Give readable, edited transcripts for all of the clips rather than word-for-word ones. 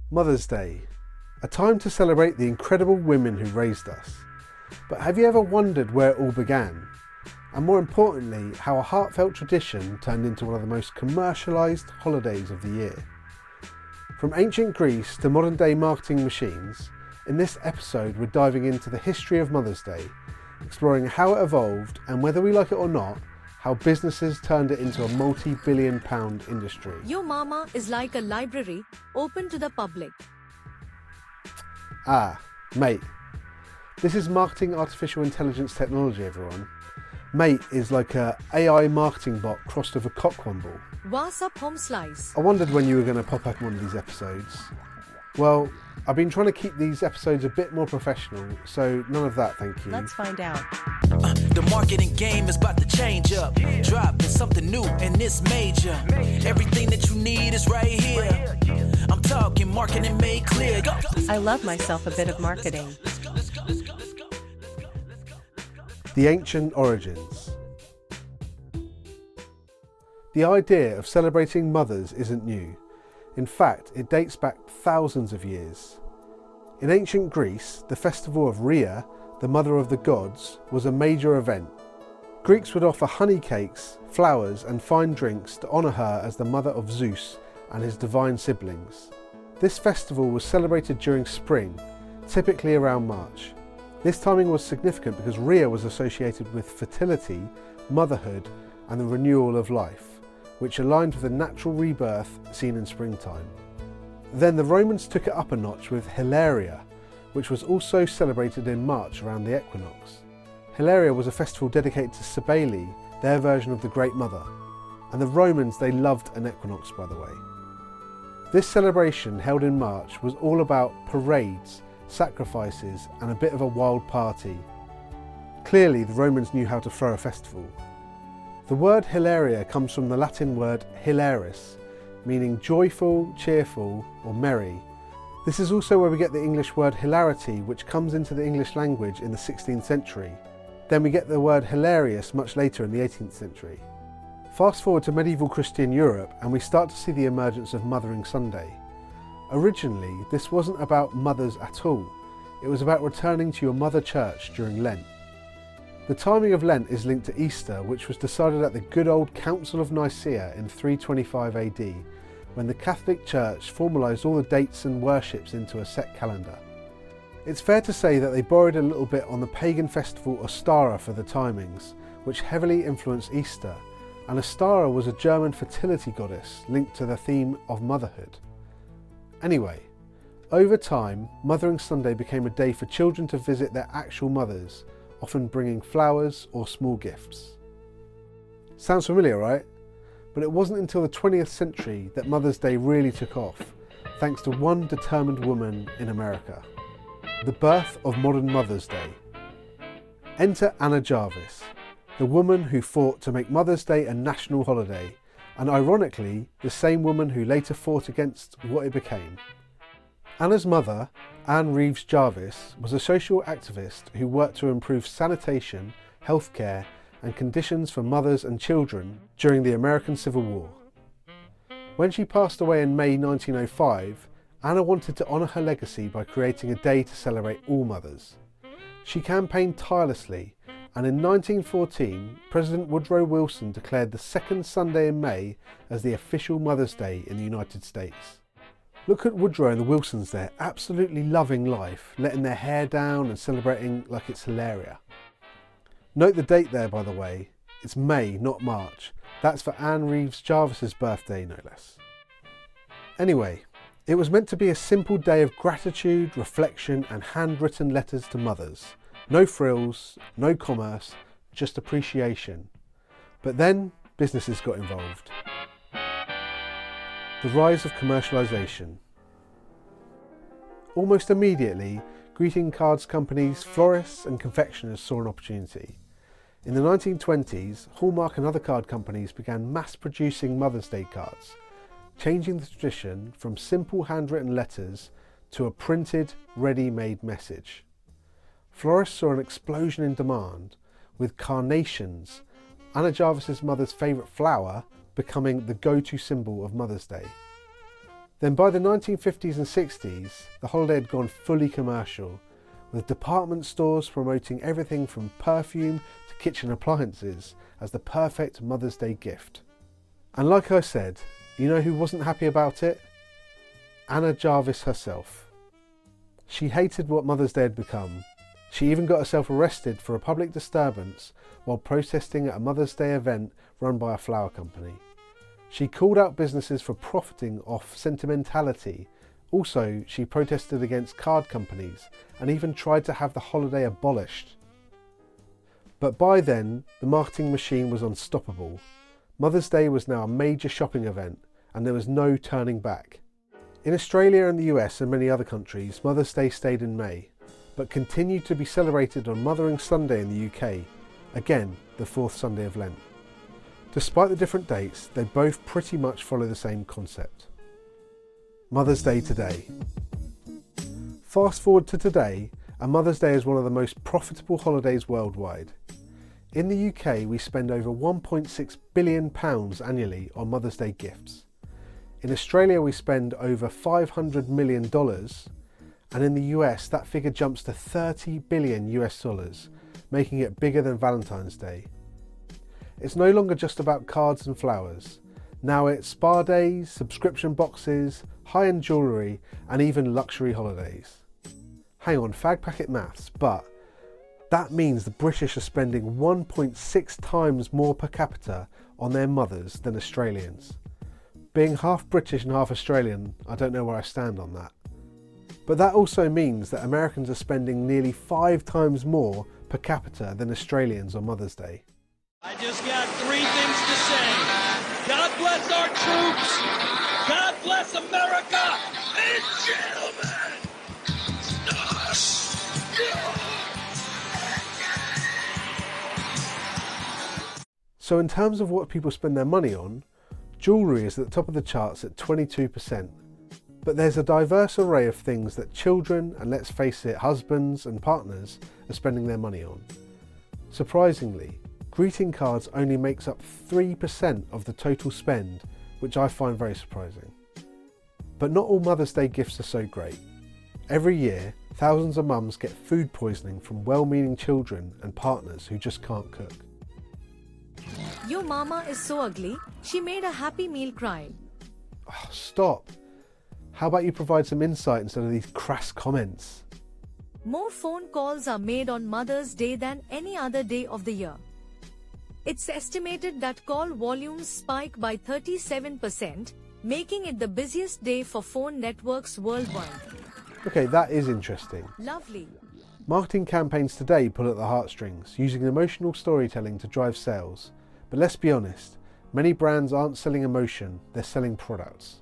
Mother's Day, a time to celebrate the incredible women who raised us. But have you ever wondered where it all began? And more importantly, how a heartfelt tradition turned into one of the most commercialised holidays of the year. From ancient Greece to modern day marketing machines, in this episode we're diving into the history of Mother's Day, exploring how it evolved and whether we like it or not, how businesses turned it into a multi-billion-pound industry. Your mama is like a library, open to the public. Ah, mate. This is marketing artificial intelligence technology, everyone. Mate is like a AI marketing bot crossed with a cockwomble. What's up, home slice? I wondered when you were going to pop up in one of these episodes. Well, I've been trying to keep these episodes a bit more professional, so none of that, thank you. Let's find out. The marketing game is about to change up. Dropping something new and it's major. Everything that you need is right here. I'm talking marketing made clear. Go. I love myself a bit of marketing. The ancient origins. The idea of celebrating mothers isn't new. In fact, it dates back thousands of years. In ancient Greece, the festival of Rhea, the mother of the gods, was a major event. Greeks would offer honey cakes, flowers and fine drinks to honour her as the mother of Zeus and his divine siblings. This festival was celebrated during spring, typically around March. This timing was significant because Rhea was associated with fertility, motherhood and the renewal of life, which aligned with the natural rebirth seen in springtime. Then the Romans took it up a notch with Hilaria, which was also celebrated in March around the equinox. Hilaria was a festival dedicated to Cybele, their version of the Great Mother, and the Romans, they loved an equinox, by the way. This celebration, held in March, was all about parades, sacrifices and a bit of a wild party. Clearly the Romans knew how to throw a festival. The word Hilaria comes from the Latin word hilaris, meaning joyful, cheerful or merry. This is also where we get the English word hilarity, which comes into the English language in the 16th century. Then we get the word hilarious much later in the 18th century. Fast forward to medieval Christian Europe and we start to see the emergence of Mothering Sunday. Originally, this wasn't about mothers at all. It was about returning to your mother church during Lent. The timing of Lent is linked to Easter, which was decided at the good old Council of Nicaea in 325 AD, when the Catholic Church formalised all the dates and worships into a set calendar. It's fair to say that they borrowed a little bit on the pagan festival Ostara for the timings, which heavily influenced Easter, and Ostara was a German fertility goddess linked to the theme of motherhood. Anyway, over time, Mothering Sunday became a day for children to visit their actual mothers, often bringing flowers or small gifts. Sounds familiar, right? But it wasn't until the 20th century that Mother's Day really took off, thanks to one determined woman in America. The birth of modern Mother's Day. Enter Anna Jarvis, the woman who fought to make Mother's Day a national holiday, and ironically, the same woman who later fought against what it became. Anna's mother, Anne Reeves Jarvis, was a social activist who worked to improve sanitation, healthcare, and conditions for mothers and children during the American Civil War. When she passed away in May 1905, Anna wanted to honour her legacy by creating a day to celebrate all mothers. She campaigned tirelessly, and in 1914, President Woodrow Wilson declared the second Sunday in May as the official Mother's Day in the United States. Look at Woodrow and the Wilsons there, absolutely loving life, letting their hair down and celebrating like it's Hilaria. Note the date there, by the way. It's May, not March. That's for Anne Reeves Jarvis's birthday, no less. Anyway, it was meant to be a simple day of gratitude, reflection and handwritten letters to mothers. No frills, no commerce, just appreciation. But then businesses got involved. The rise of commercialisation. Almost immediately, greeting cards companies, florists and confectioners saw an opportunity. In the 1920s, Hallmark and other card companies began mass producing Mother's Day cards, changing the tradition from simple handwritten letters to a printed, ready-made message. Florists saw an explosion in demand, with carnations, Anna Jarvis's mother's favourite flower, becoming the go-to symbol of Mother's Day. Then by the 1950s and 60s, the holiday had gone fully commercial, with department stores promoting everything from perfume to kitchen appliances as the perfect Mother's Day gift. And like I said, you know who wasn't happy about it? Anna Jarvis herself. She hated what Mother's Day had become. She even got herself arrested for a public disturbance while protesting at a Mother's Day event run by a flower company. She called out businesses for profiting off sentimentality. Also, she protested against card companies and even tried to have the holiday abolished. But by then, the marketing machine was unstoppable. Mother's Day was now a major shopping event and there was no turning back. In Australia and the US and many other countries, Mother's Day stayed in May, but continued to be celebrated on Mothering Sunday in the UK, again the fourth Sunday of Lent. Despite the different dates, they both pretty much follow the same concept. Mother's Day today. Fast forward to today, and Mother's Day is one of the most profitable holidays worldwide. In the UK, we spend over £1.6 billion annually on Mother's Day gifts. In Australia, we spend over $500 million, and in the US, that figure jumps to $30 billion US, making it bigger than Valentine's Day. It's no longer just about cards and flowers. Now it's spa days, subscription boxes, high-end jewellery, and even luxury holidays. Hang on, fag packet maths, but that means the British are spending 1.6 times more per capita on their mothers than Australians. Being half British and half Australian, I don't know where I stand on that. But that also means that Americans are spending nearly 5 times more per capita than Australians on Mother's Day. I just got 3 things to say. God bless our troops. God bless America. And gentlemen. So in terms of what people spend their money on, jewellery is at the top of the charts at 22%. But there's a diverse array of things that children, and let's face it, husbands and partners are spending their money on. Surprisingly, greeting cards only makes up 3% of the total spend, which I find very surprising. But not all Mother's Day gifts are so great. Every year, thousands of mums get food poisoning from well-meaning children and partners who just can't cook. Your mama is so ugly, she made a Happy Meal cry. Oh, stop. How about you provide some insight instead of these crass comments? More phone calls are made on Mother's Day than any other day of the year. It's estimated that call volumes spike by 37%, making it the busiest day for phone networks worldwide. Okay, that is interesting. Lovely. Marketing campaigns today pull at the heartstrings, using emotional storytelling to drive sales. But let's be honest, many brands aren't selling emotion, they're selling products.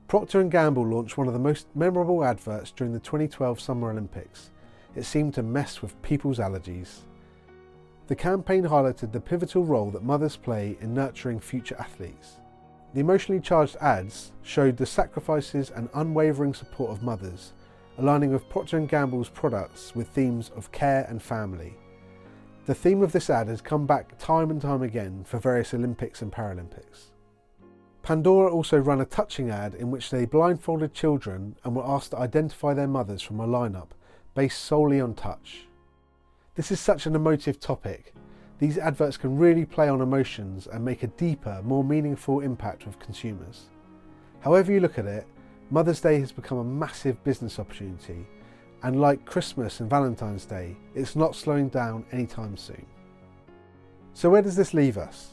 Procter & Gamble launched one of the most memorable adverts during the 2012 Summer Olympics. It seemed to mess with people's allergies. The campaign highlighted the pivotal role that mothers play in nurturing future athletes. The emotionally charged ads showed the sacrifices and unwavering support of mothers, aligning with Procter & Gamble's products with themes of care and family. The theme of this ad has come back time and time again for various Olympics and Paralympics. Pandora also ran a touching ad in which they blindfolded children and were asked to identify their mothers from a lineup based solely on touch. This is such an emotive topic. These adverts can really play on emotions and make a deeper, more meaningful impact with consumers. However you look at it, Mother's Day has become a massive business opportunity, and like Christmas and Valentine's Day, it's not slowing down anytime soon. So where does this leave us?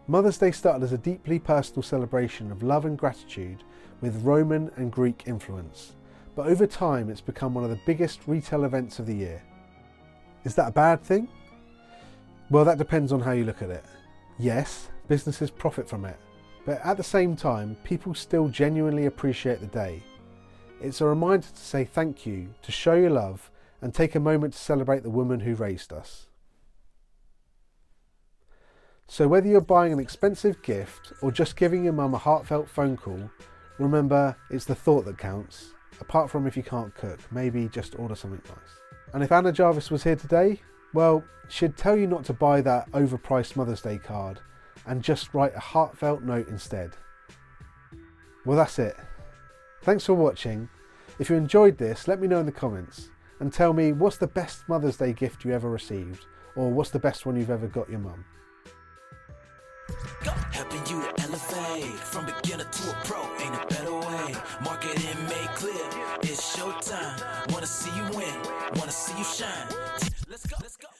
Mother's Day started as a deeply personal celebration of love and gratitude with Roman and Greek influence, but over time it's become one of the biggest retail events of the year. Is that a bad thing? Well, that depends on how you look at it. Yes, businesses profit from it, but at the same time, people still genuinely appreciate the day. It's a reminder to say thank you, to show your love, and take a moment to celebrate the woman who raised us. So whether you're buying an expensive gift or just giving your mum a heartfelt phone call, remember, it's the thought that counts. Apart from if you can't cook, maybe just order something nice. And if Anna Jarvis was here today, well, she'd tell you not to buy that overpriced Mother's Day card and just write a heartfelt note instead. Well, that's it. Thanks for watching. If you enjoyed this, let me know in the comments and tell me what's the best Mother's Day gift you ever received, or what's the best one you've ever got your mum. Helping you to elevate from beginner to a pro, ain't a better way. Marketing made clear, it's showtime. Wanna see you win, wanna see you shine. Let's go, let's go.